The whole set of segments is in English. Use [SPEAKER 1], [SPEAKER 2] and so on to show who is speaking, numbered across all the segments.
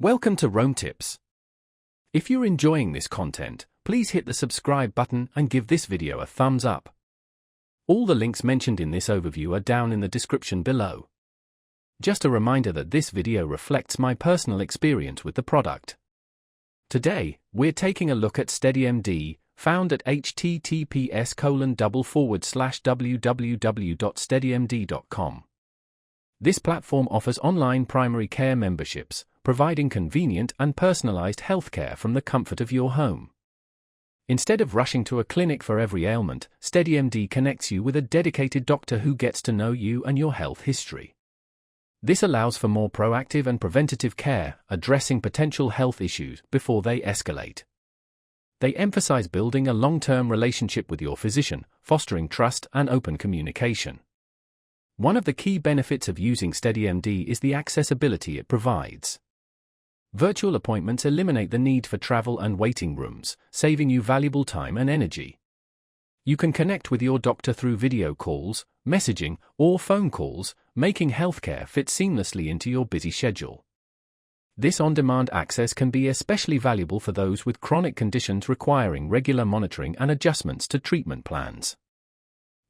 [SPEAKER 1] Welcome to Rome Tips. If you're enjoying this content, please hit the subscribe button and give this video a thumbs up. All the links mentioned in this overview are down in the description below. Just a reminder that this video reflects my personal experience with the product. Today, we're taking a look at SteadyMD, found at https://www.steadymd.com. This platform offers online primary care memberships, providing convenient and personalized healthcare from the comfort of your home. Instead of rushing to a clinic for every ailment, SteadyMD connects you with a dedicated doctor who gets to know you and your health history. This allows for more proactive and preventative care, addressing potential health issues before they escalate. They emphasize building a long-term relationship with your physician, fostering trust and open communication. One of the key benefits of using SteadyMD is the accessibility it provides. Virtual appointments eliminate the need for travel and waiting rooms, saving you valuable time and energy. You can connect with your doctor through video calls, messaging, or phone calls, making healthcare fit seamlessly into your busy schedule. This on-demand access can be especially valuable for those with chronic conditions requiring regular monitoring and adjustments to treatment plans.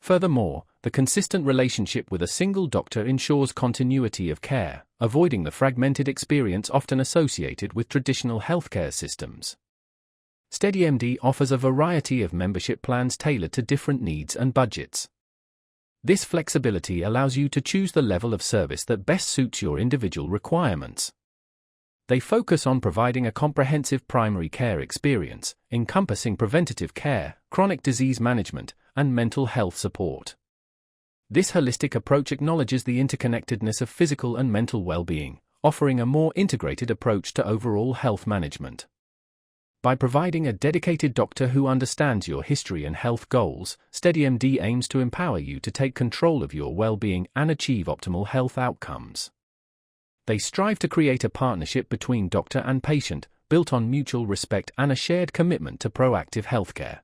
[SPEAKER 1] Furthermore, the consistent relationship with a single doctor ensures continuity of care, avoiding the fragmented experience often associated with traditional healthcare systems. SteadyMD offers a variety of membership plans tailored to different needs and budgets. This flexibility allows you to choose the level of service that best suits your individual requirements. They focus on providing a comprehensive primary care experience, encompassing preventative care, chronic disease management, and mental health support. This holistic approach acknowledges the interconnectedness of physical and mental well-being, offering a more integrated approach to overall health management. By providing a dedicated doctor who understands your history and health goals, SteadyMD aims to empower you to take control of your well-being and achieve optimal health outcomes. They strive to create a partnership between doctor and patient, built on mutual respect and a shared commitment to proactive healthcare.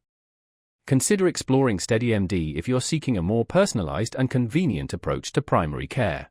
[SPEAKER 1] Consider exploring SteadyMD if you're seeking a more personalized and convenient approach to primary care.